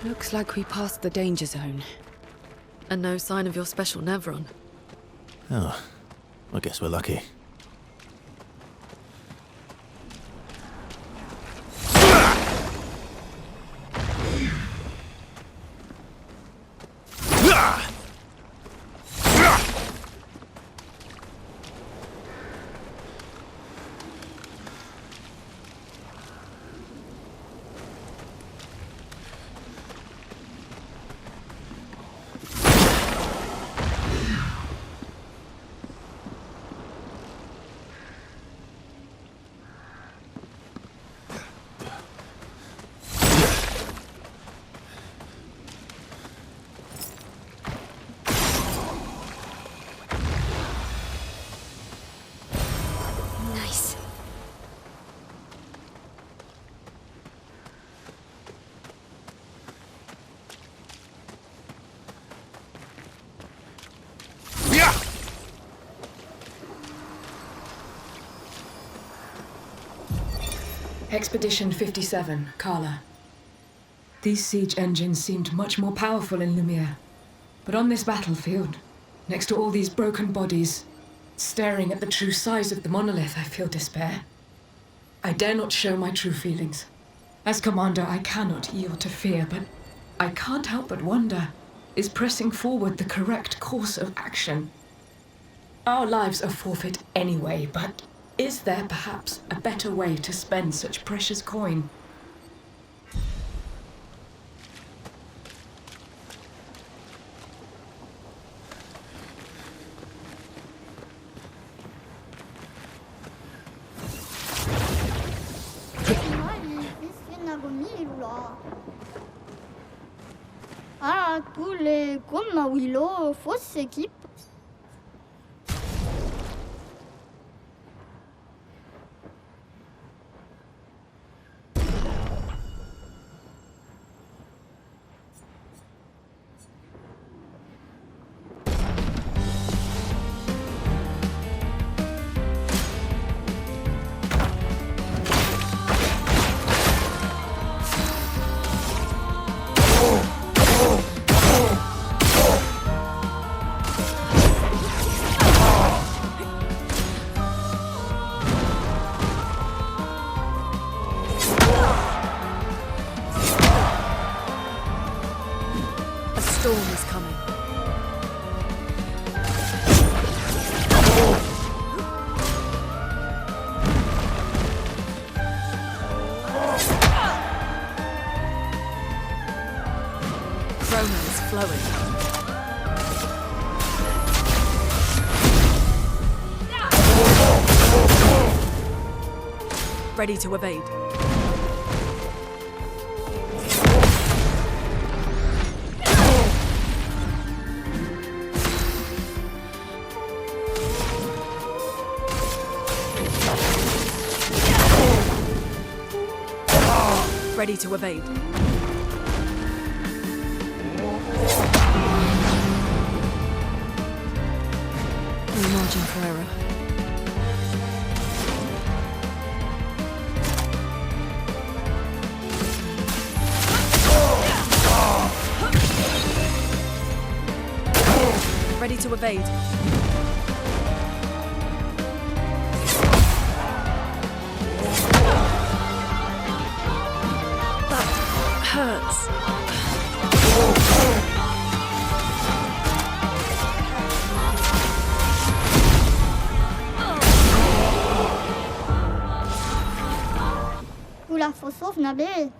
Looks like we passed the danger zone. And no sign of your special Nevron. Oh, I guess we're lucky. Nice. Expedition 57, Carla. These siege engines seemed much more powerful in Lumiere. But on this battlefield, next to all these broken bodies, staring at the true size of the monolith, I feel despair. I dare not show my true feelings. As commander, I cannot yield to fear, but I can't help but wonder, is pressing forward the correct course of action? Our lives are forfeit anyway, but is there perhaps a better way to spend such precious coin? Ah, tous les comme Willow, fausse équipe. Storm is coming. Chroma is flowing. Ready to evade. Ready to evade. No margin for error. Ready to evade. Hurts. Oula, faut sauve Nabil.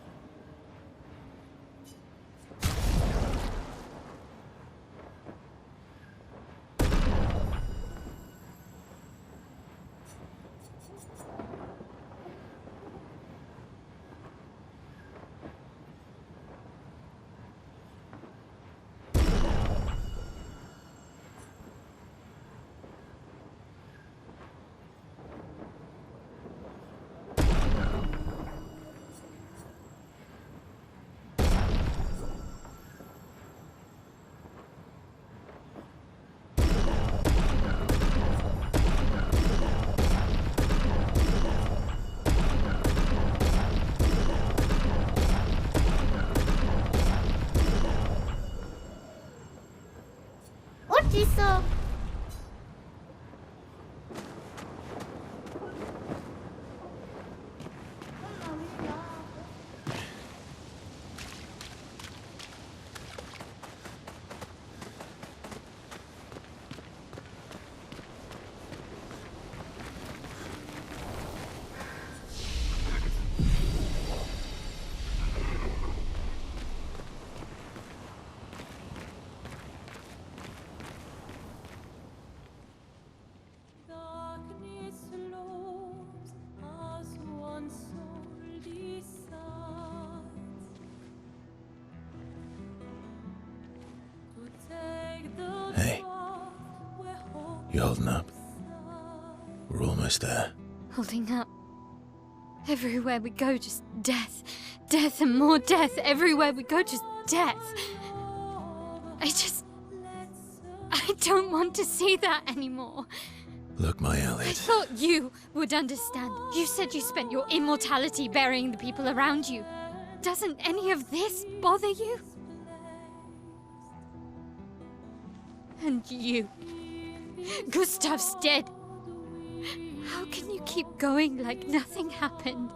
You holding up? We're almost there. Holding up. Everywhere we go, just death. Death and more death. Everywhere we go, just death. I don't want to see that anymore. Look, my I Elliot. thought you would understand. You said you spent your immortality burying the people around you. Doesn't any of this bother you? And you. Gustav's dead. How can you keep going like nothing happened?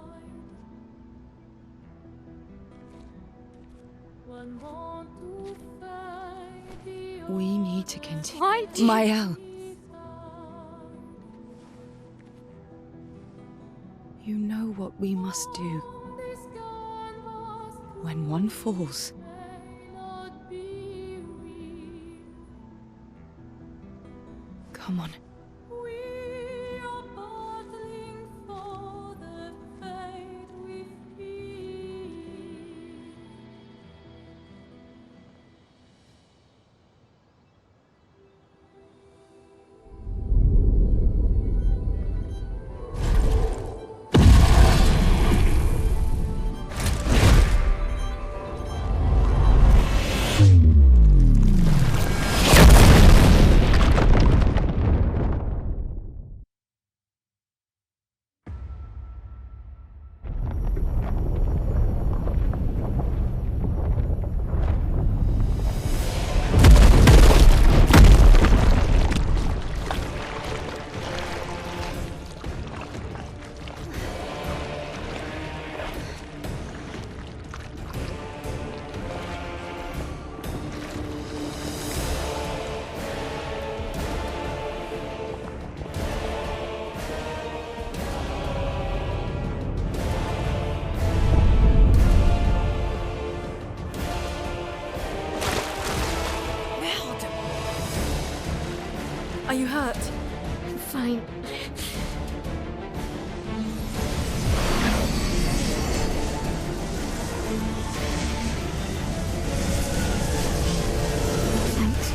We need to continue. Why do you... Mael. You know what we must do. When one falls, come on. Are you hurt? Fine. Thanks.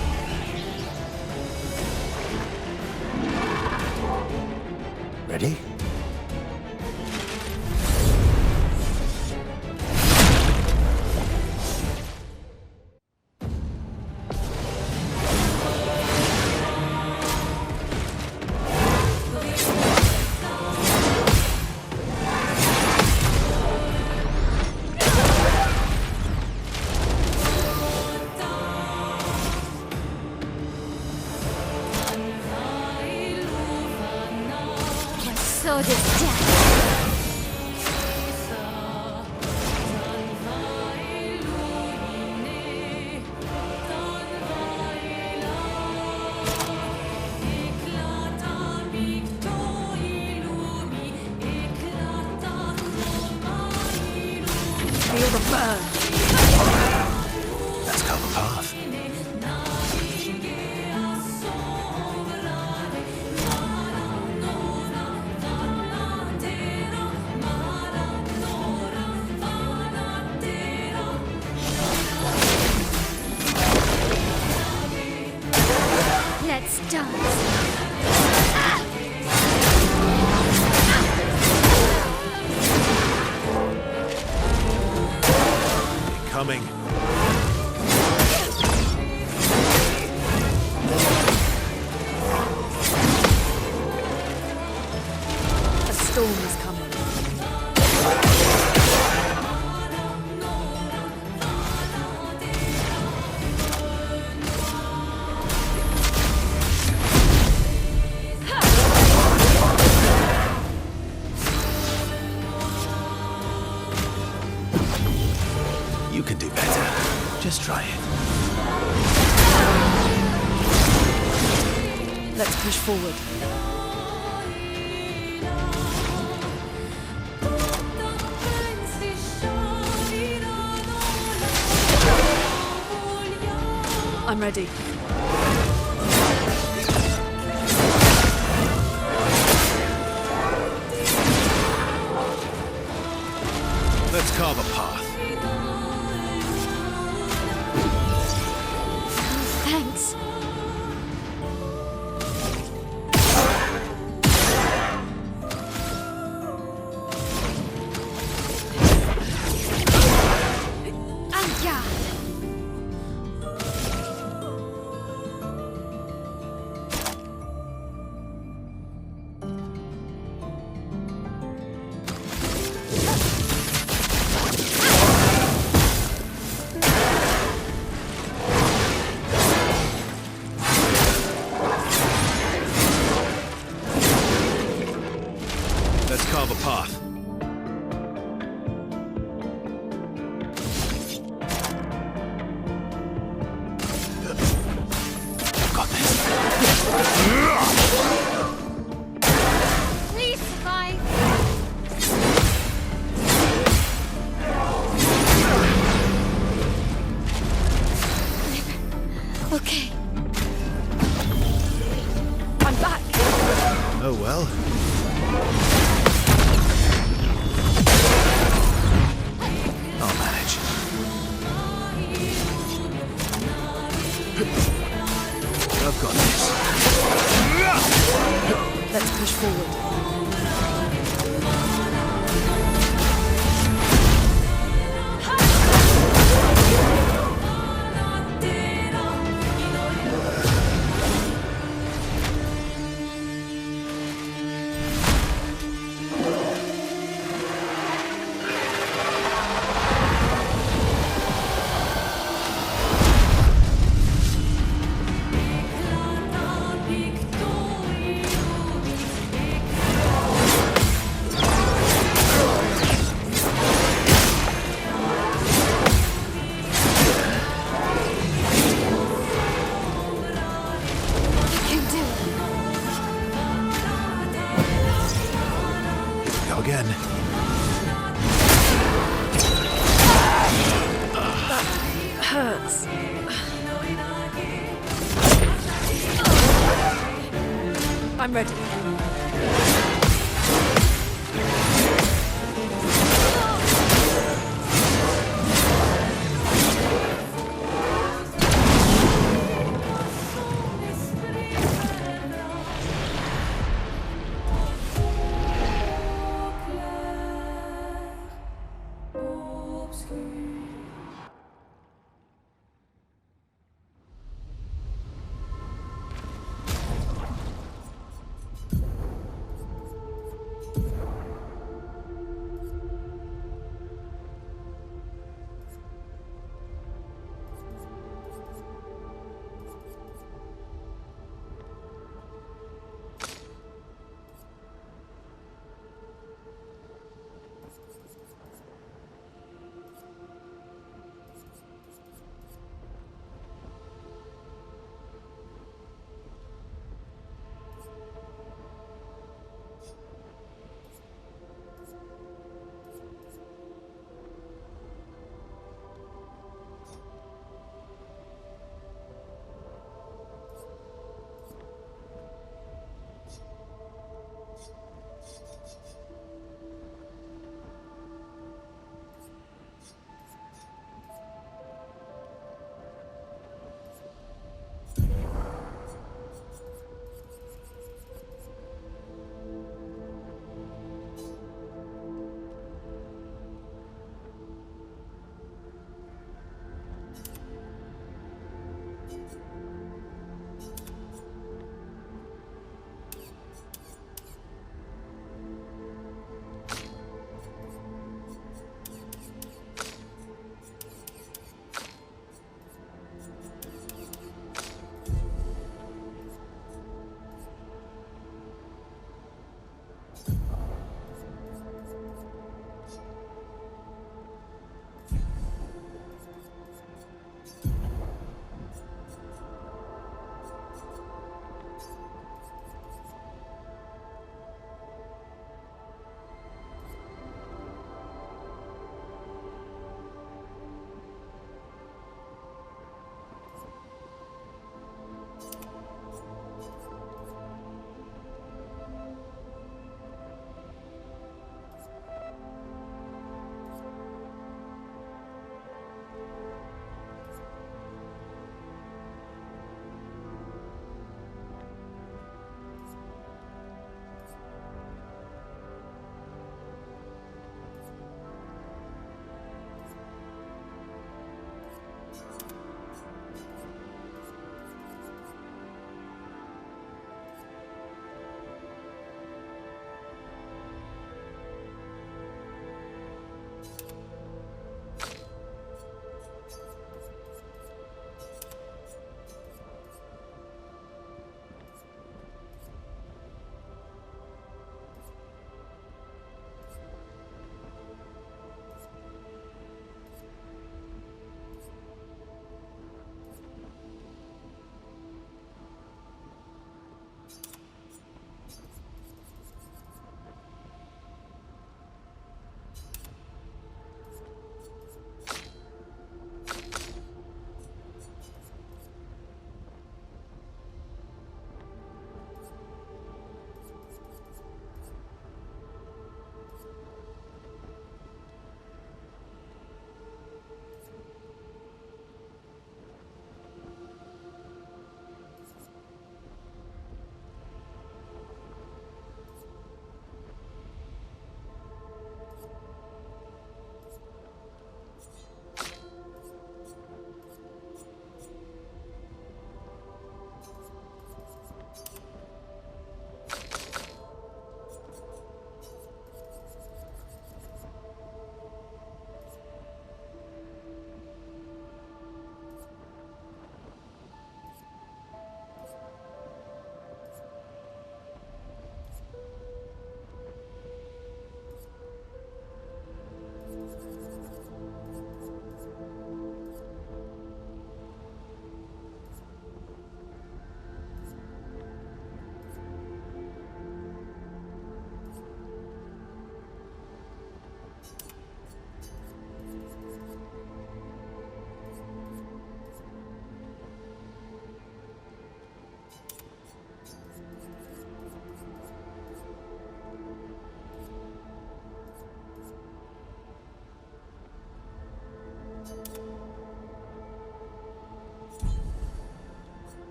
Ready? Sword is death. Feel the burn. Let's cover path. Let's dance. Coming. A storm is coming. You can do better. Just try it. Let's push forward. I'm ready. Let's carve a path. Thanks. I'm ready.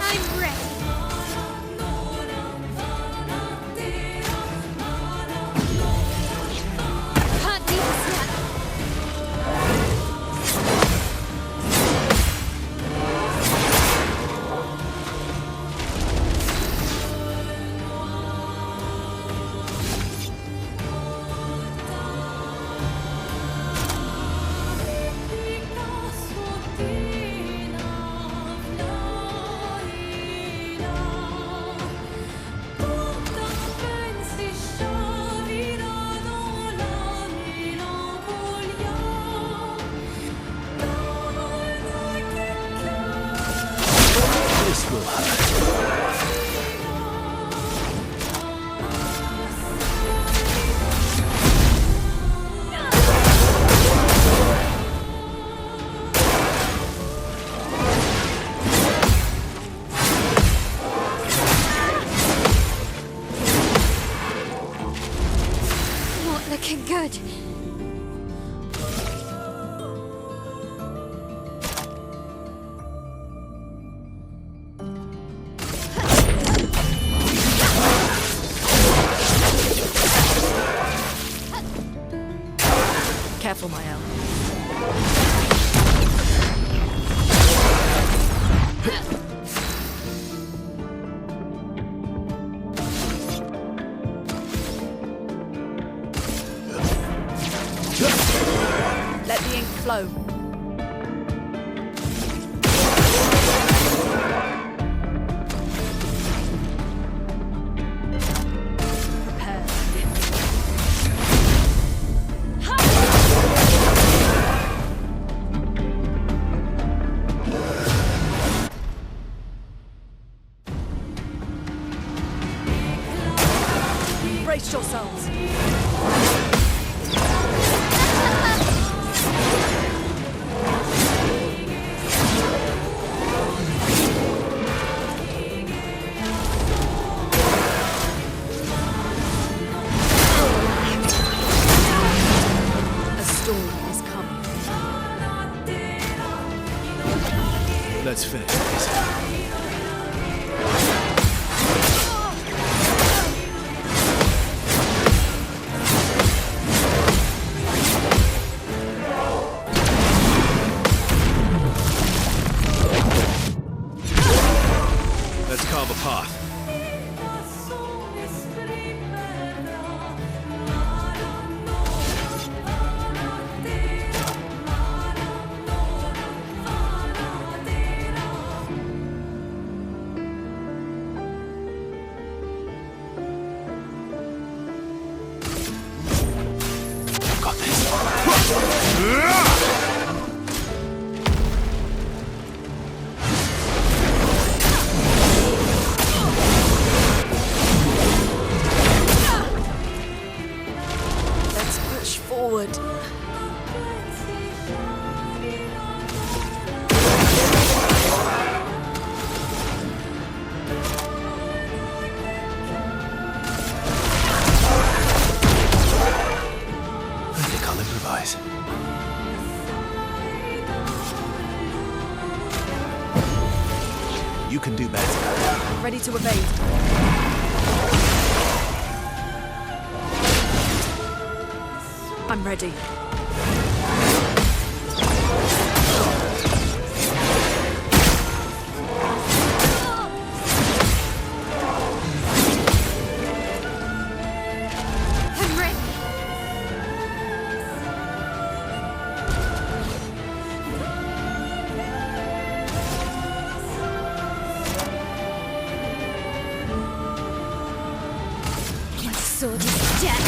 I'm for my own. Let the ink flow. Brace yourselves. A storm is coming. Let's finish this. Let's carve a path. I've got this. Let's push forward. I think I'll improvise. You can do better. Ready to evade. I'm ready. I'm ready. My sword is death.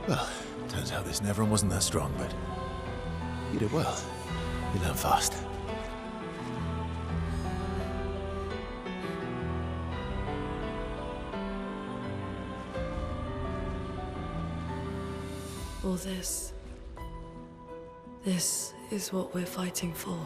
Well, turns out this Neveron wasn't that strong, but you did well. You learn fast. All this. This is what we're fighting for.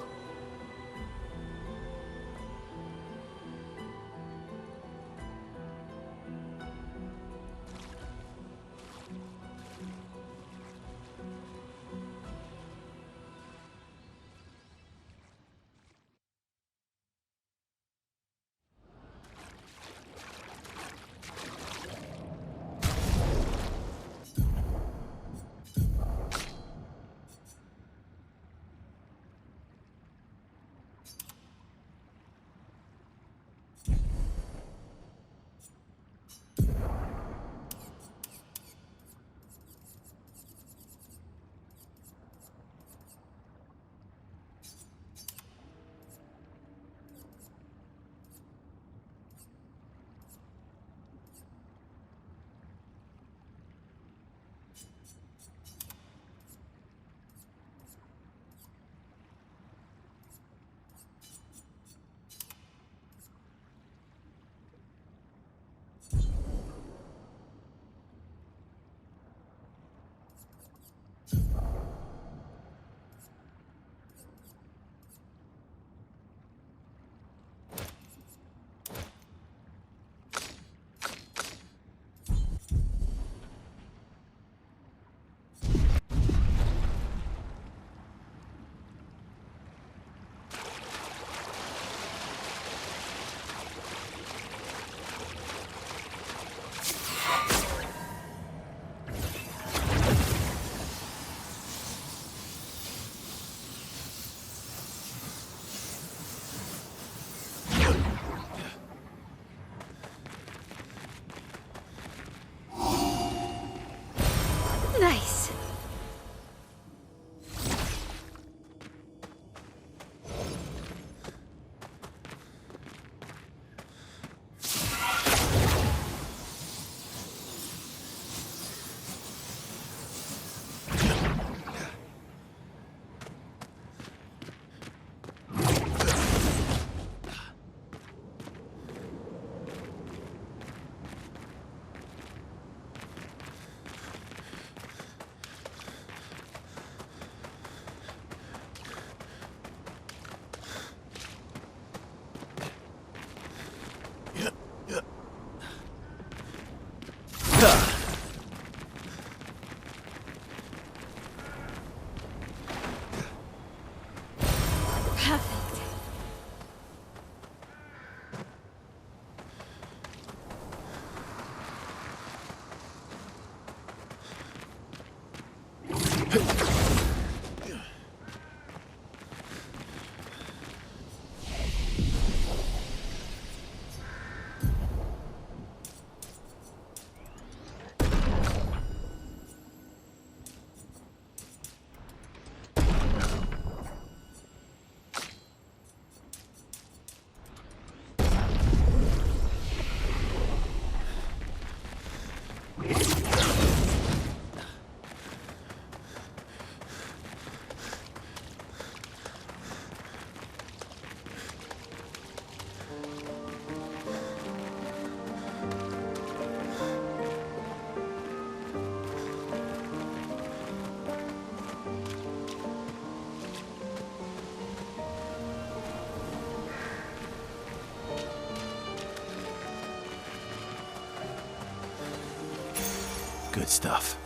Good stuff.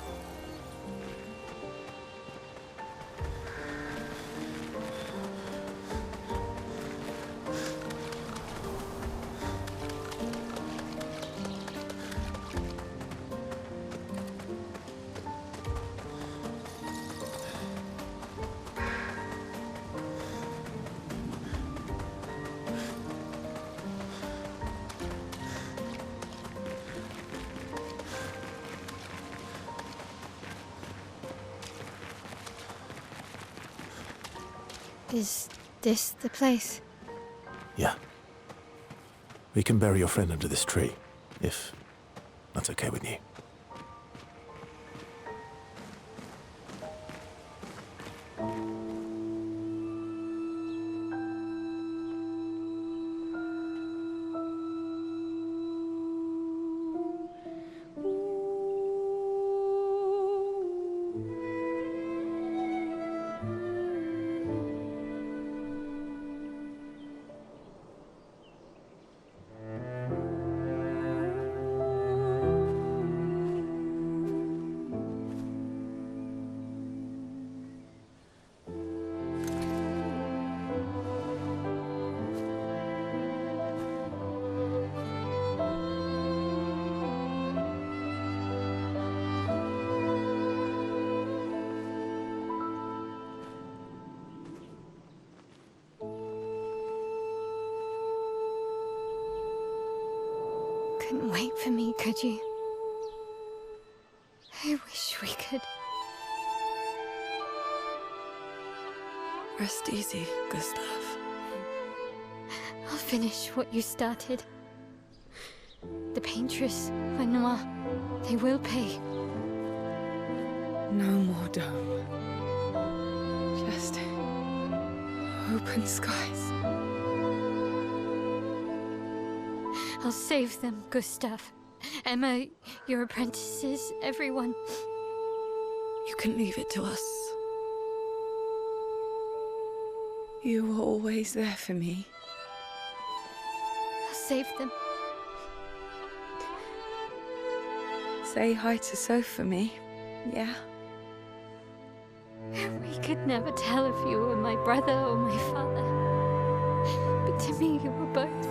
Is this the place? Yeah. We can bury your friend under this tree, if that's okay with you. Couldn't wait for me, could you? I wish we could. Rest easy, Gustav. I'll finish what you started. The paintress, Renoir, they will pay. No more dome. Just open skies. I'll save them, Gustav. Emma, your apprentices, everyone. You can leave it to us. You were always there for me. I'll save them. Say hi to Soph for me, yeah? We could never tell if you were my brother or my father. But to me, you were both.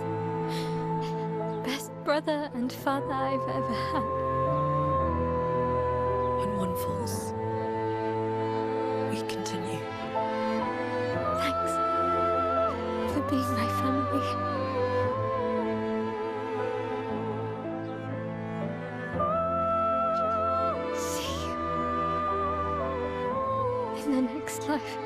Best brother and father I've ever had. When one falls, we continue. Thanks for being my family. See you in the next life.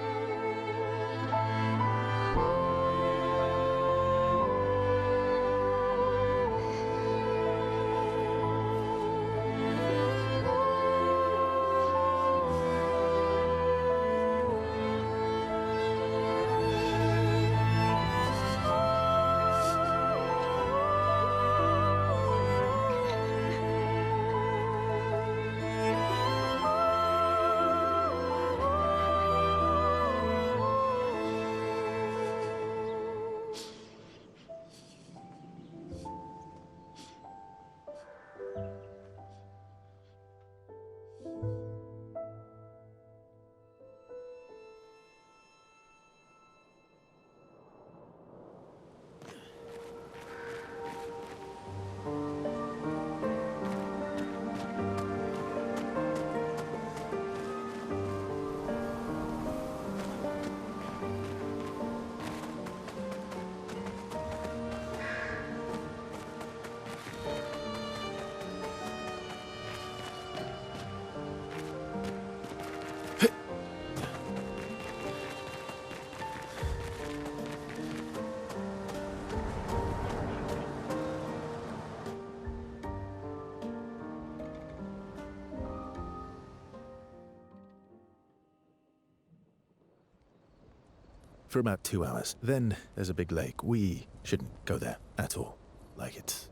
for about 2 hours. Then there's a big lake. We shouldn't go there at all.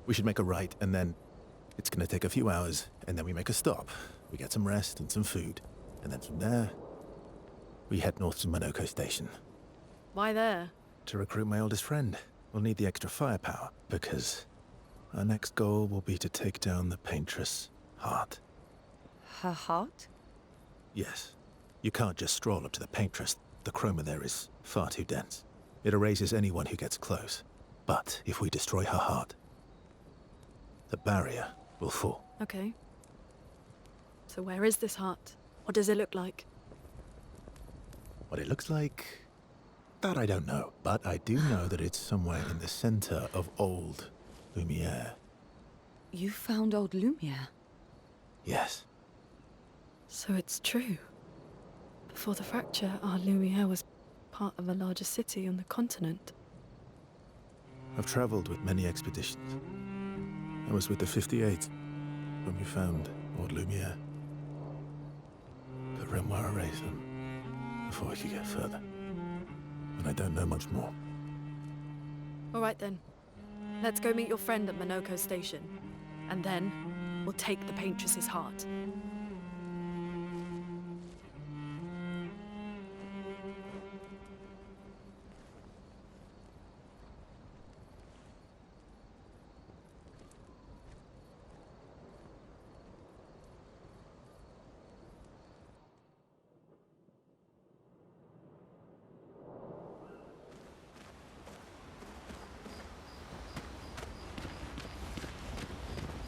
We should make a right, and then it's gonna take a few hours, and then we make a stop. We get some rest and some food, and then from there, we head north to Monoko Station. Why there? To recruit my oldest friend. We'll need the extra firepower, because our next goal will be to take down the paintress' heart. Her heart? Yes. You can't just stroll up to the paintress. The chroma there is far too dense. It erases anyone who gets close. But if we destroy her heart, the barrier will fall. Okay. So where is this heart? What does it look like? What it looks like, that I don't know. But I do know that it's somewhere in the center of old Lumiere. You found old Lumiere? Yes. So it's true. Before the fracture, our Lumiere was part of a larger city on the continent. I've traveled with many expeditions. I was with the 58th when we found old Lumiere. But Renoir erased them before we could get further. And I don't know much more. All right then. Let's go meet your friend at Monoko Station. And then we'll take the paintress's heart.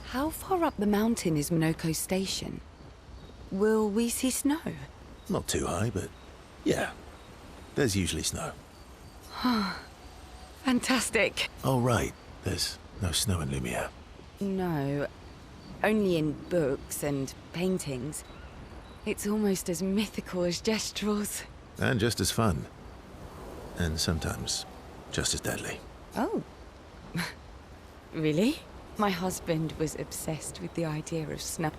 How far up the mountain is Monoko Station? Will we see snow? Not too high, but yeah. There's usually snow. Fantastic. Oh, right. There's no snow in Lumiere. No, only in books and paintings. It's almost as mythical as Gestrels. And just as fun. And sometimes just as deadly. Oh. Really? My husband was obsessed with the idea of snow.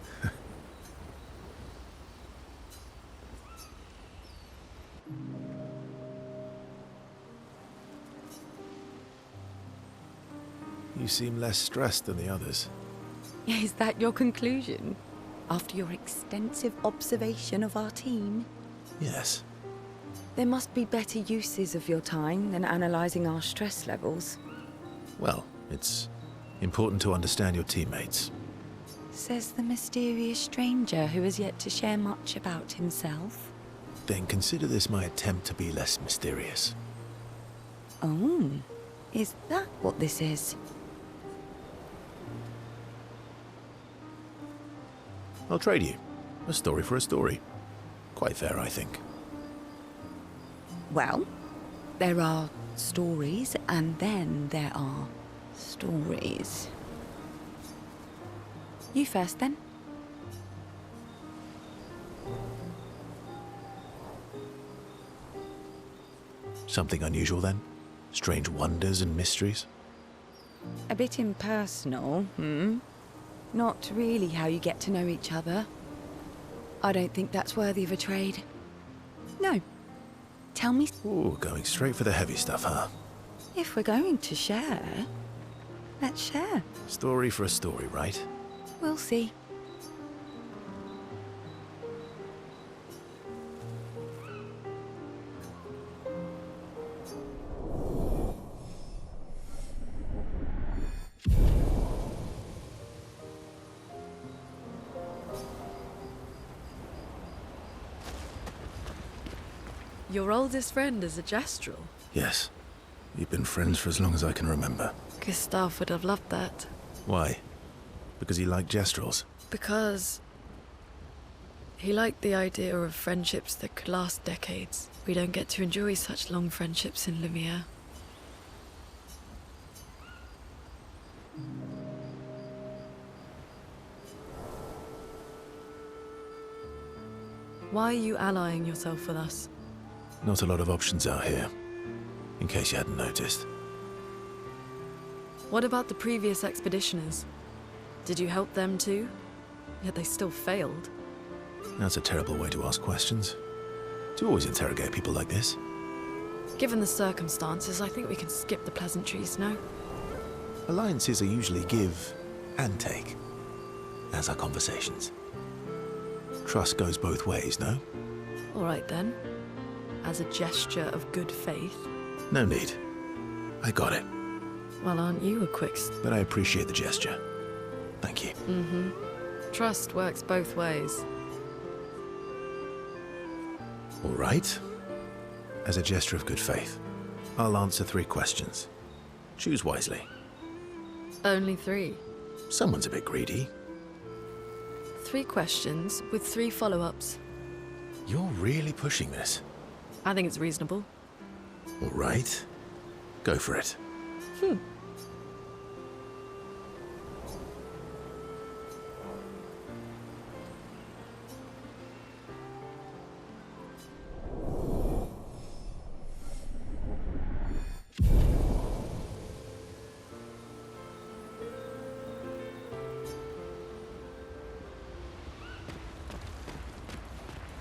You seem less stressed than the others. Is that your conclusion? After your extensive observation of our team? Yes. There must be better uses of your time than analysing our stress levels. Well, it's important to understand your teammates. Says the mysterious stranger who has yet to share much about himself. Then consider this my attempt to be less mysterious. Oh, is that what this is? I'll trade you. A story for a story. Quite fair, I think. Well, there are stories, and then there are stories. You first, then. Something unusual, then? Strange wonders and mysteries? A bit impersonal, Not really how you get to know each other. I don't think that's worthy of a trade. No. Tell me. Ooh, going straight for the heavy stuff, huh? If we're going to share, let's share. Story for a story, right? We'll see. Your oldest friend is a Gestrel. Yes. We've been friends for as long as I can remember. Gustav would have loved that. Why? Because he liked Gestrels? Because he liked the idea of friendships that could last decades. We don't get to enjoy such long friendships in Lumiere. Why are you allying yourself with us? Not a lot of options out here, in case you hadn't noticed. What about the previous expeditioners? Did you help them too? Yet they still failed. That's a terrible way to ask questions. To always interrogate people like this. Given the circumstances, I think we can skip the pleasantries, no? Alliances are usually give and take, as are conversations. Trust goes both ways, no? All right then. As a gesture of good faith. No need. I got it. Well, aren't you a quick... But I appreciate the gesture. Thank you. Mm-hmm. Trust works both ways. All right. As a gesture of good faith, I'll answer 3 questions. Choose wisely. Only 3. Someone's a bit greedy. 3 questions with 3 follow-ups. You're really pushing this. I think it's reasonable. All right. Go for it.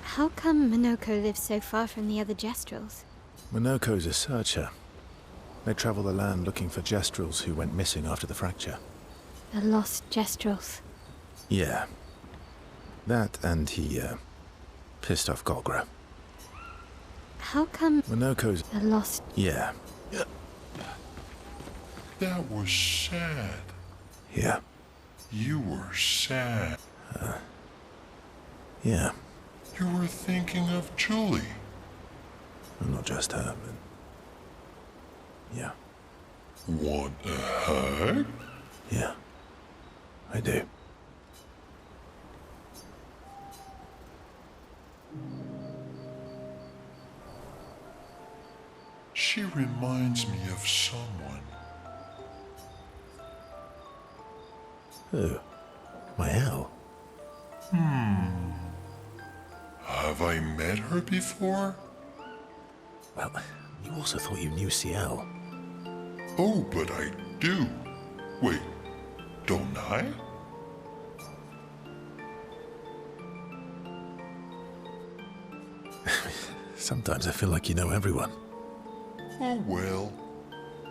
How come Minoko lives so far from the other Gestrels? Minoko's a searcher. They travel the land looking for Gestrels who went missing after the fracture. The lost Gestrels. Yeah. That and he, pissed off Golgra. How come Minoko's... the lost... Yeah. That was sad. Yeah. You were sad. Yeah. You were thinking of Julie. Well, not just her, but... Yeah. Want a hug? Yeah. I do. She reminds me of someone. Who? Mael? Have I met her before? Well, you also thought you knew Ciel. Oh, but I do. Wait, don't I? Sometimes I feel like you know everyone. Oh well,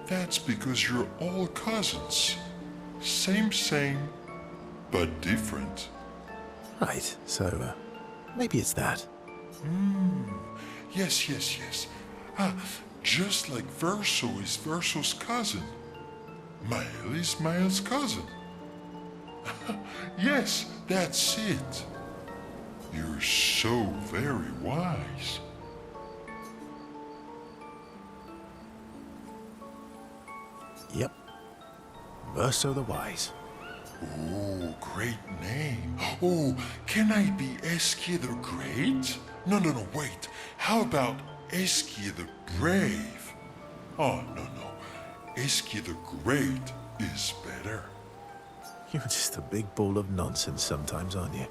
that's because you're all cousins. Same, but different. Right, so, maybe it's that. Yes. Just like Verso is Verso's cousin. Mael is Mael's cousin. Yes, that's it. You're so very wise. Yep. Verso the Wise. Oh, great name. Oh, can I be Eskia the Great? No, wait. How about Eskia the Brave? Oh, no. Eskia the Great is better. You're just a big ball of nonsense sometimes, aren't you?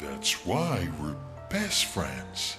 That's why we're best friends.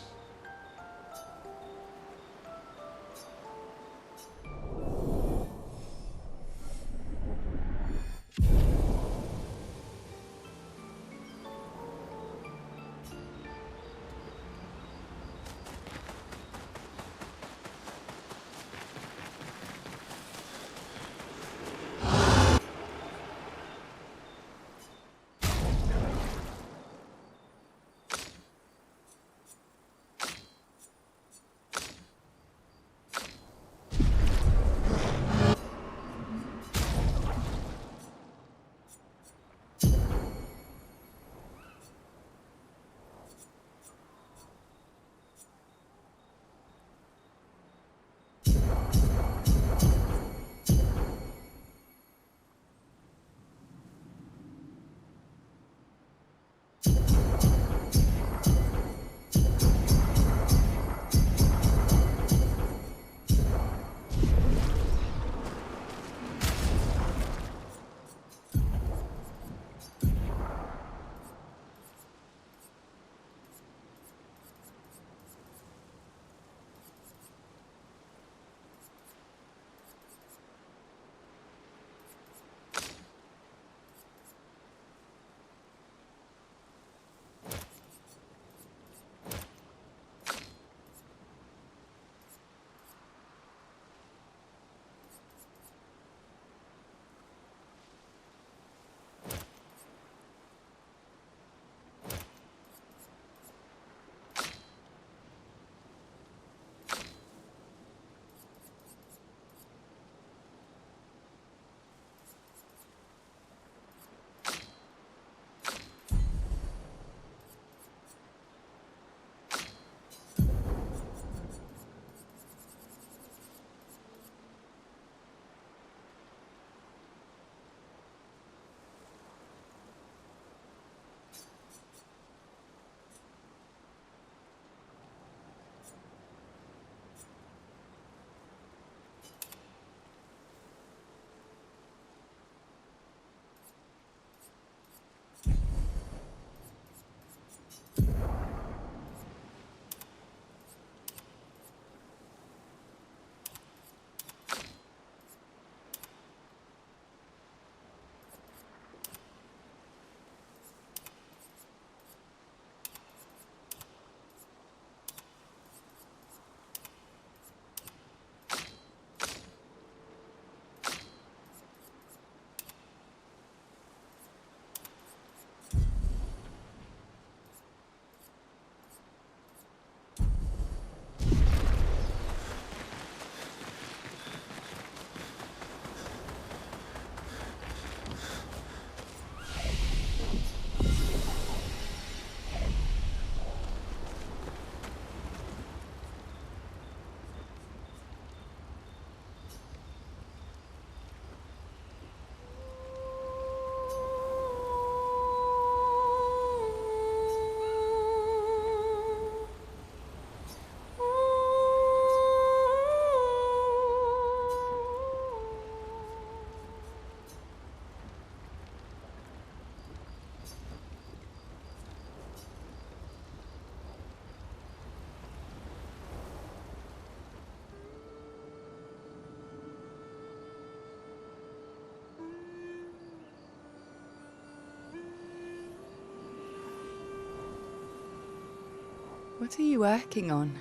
What are you working on?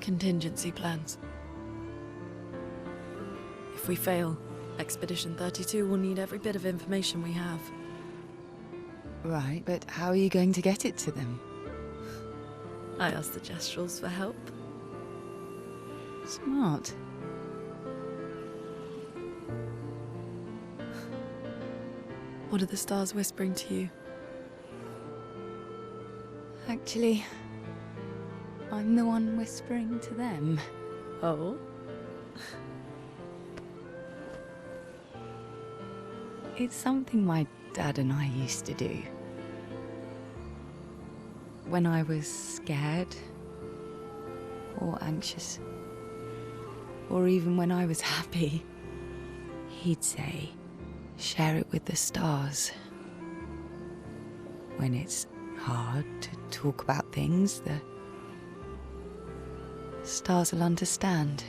Contingency plans. If we fail, Expedition 32 will need every bit of information we have. Right, but how are you going to get it to them? I asked the Gestrals for help. Smart. What are the stars whispering to you? Actually, I'm the one whispering to them. Oh? It's something my dad and I used to do. When I was scared, or anxious, or even when I was happy, he'd say, share it with the stars. When it's hard to talk about things, the stars will understand.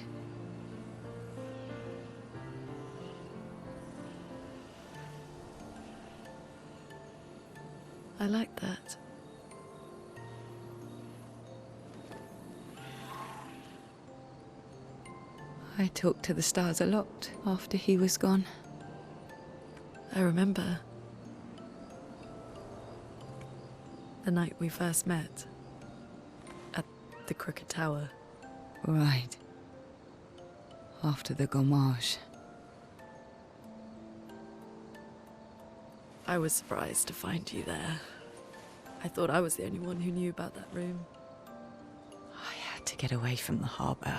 I like that. I talked to the stars a lot after he was gone. I remember the night we first met at the Crooked Tower. Right. After the gommage. I was surprised to find you there. I thought I was the only one who knew about that room. I had to get away from the harbour.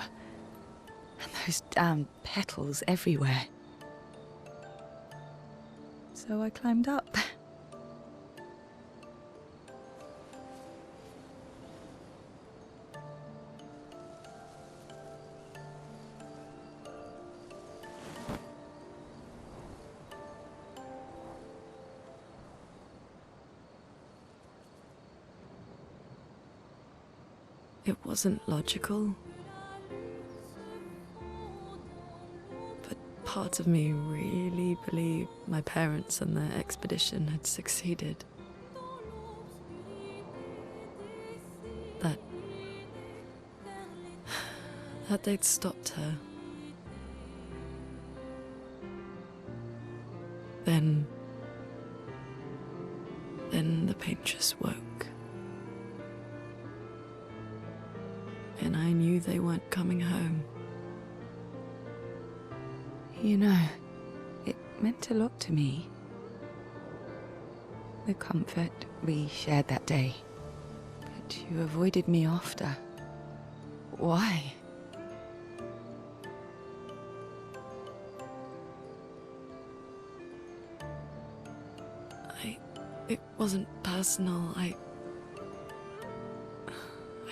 And those damn petals everywhere. So I climbed up. It wasn't logical. But part of me really believed my parents and their expedition had succeeded. That they'd stopped her. Then the paint just woke. And I knew they weren't coming home. You know, it meant a lot to me. The comfort we shared that day. But you avoided me after. Why? It wasn't personal. I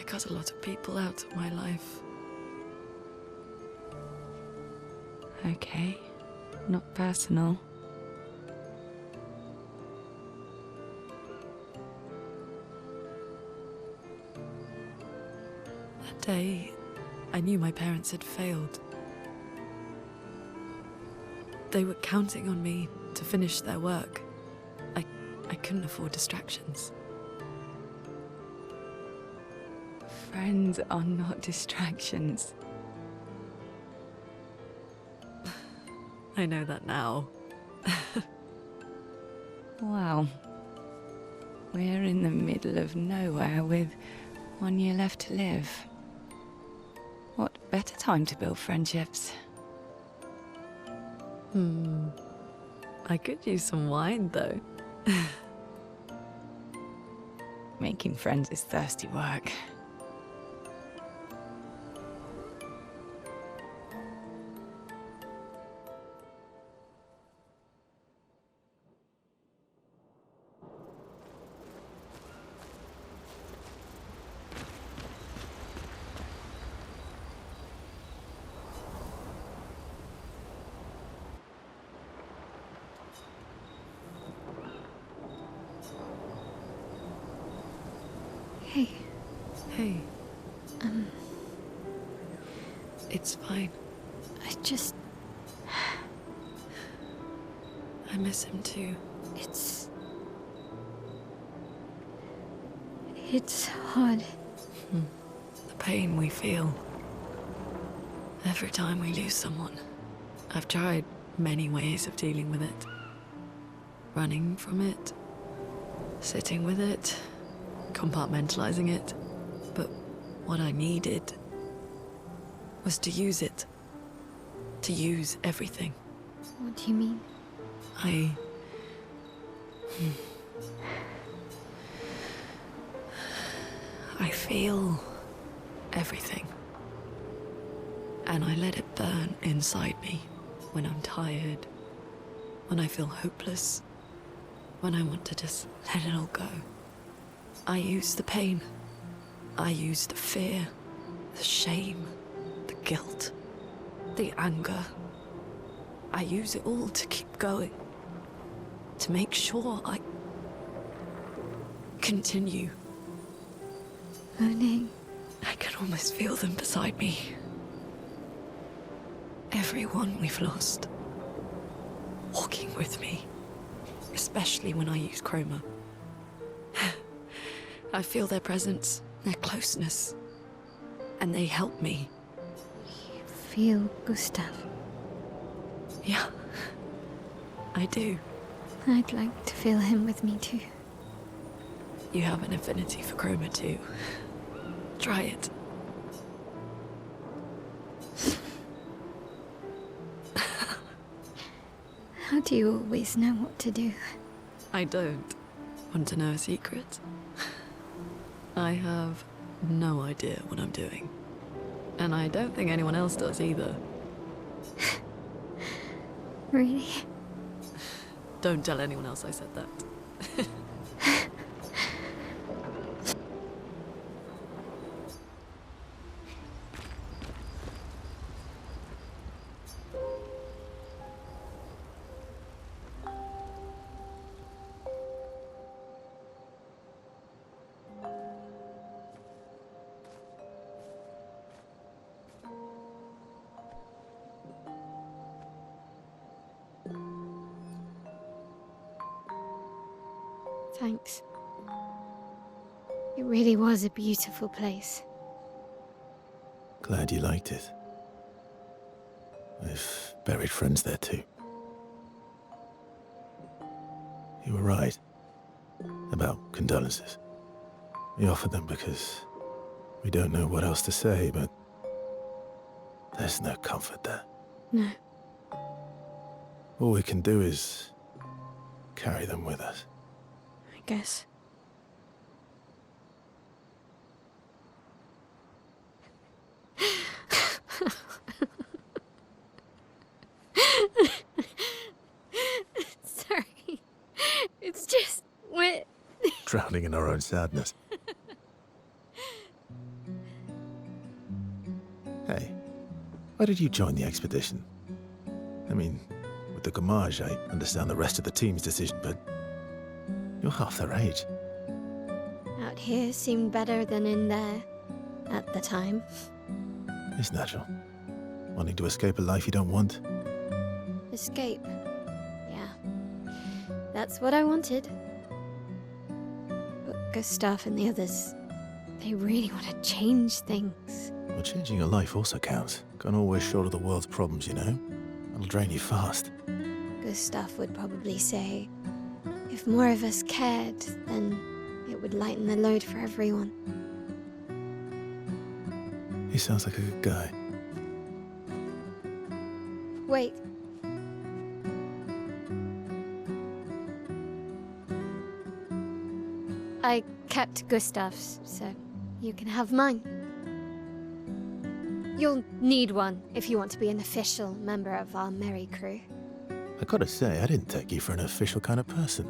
cut a lot of people out of my life. Okay, not personal. That day, I knew my parents had failed. They were counting on me to finish their work. I couldn't afford distractions. Friends are not distractions. I know that now. Wow. We're in the middle of nowhere with 1 year left to live. What better time to build friendships? I could use some wine, though. Making friends is thirsty work. Hey. Hey. It's fine. I miss him too. It's hard. The pain we feel every time we lose someone. I've tried many ways of dealing with it. Running from it, sitting with it, compartmentalizing it. But what I needed was to use it. To use everything. What do you mean? I feel everything. And I let it burn inside me when I'm tired, when I feel hopeless, when I want to just let it all go. I use the pain. I use the fear, the shame, the guilt, the anger. I use it all to keep going. To make sure I continue. Moaning. I can almost feel them beside me. Everyone we've lost. Walking with me. Especially when I use chroma. I feel their presence, their closeness. And they help me. You feel Gustav? Yeah, I do. I'd like to feel him with me too. You have an affinity for chroma too. Try it. How do you always know what to do? I don't. Want to know a secret? I have no idea what I'm doing. And I don't think anyone else does either. Really? Don't tell anyone else I said that. Thanks. It really was a beautiful place. Glad you liked it. I've buried friends there too. You were right about condolences. We offered them because we don't know what else to say, but there's no comfort there. No. All we can do is carry them with us. I guess. Sorry. It's just wet. Drowning in our own sadness. Hey, why did you join the expedition? I mean, with the Gamage, I understand the rest of the team's decision, but you're half their age. Out here seemed better than in there at the time. It's natural. Wanting to escape a life you don't want. Escape. Yeah. That's what I wanted. But Gustav and the others, they really want to change things. Well, changing your life also counts. Can't always shoulder the world's problems, you know? It'll drain you fast. Gustav would probably say, if more of us cared, then it would lighten the load for everyone. He sounds like a good guy. Wait. I kept Gustav's, so you can have mine. You'll need one if you want to be an official member of our merry crew. I gotta say, I didn't take you for an official kind of person.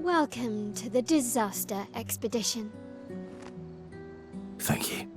Welcome to the disaster expedition. Thank you.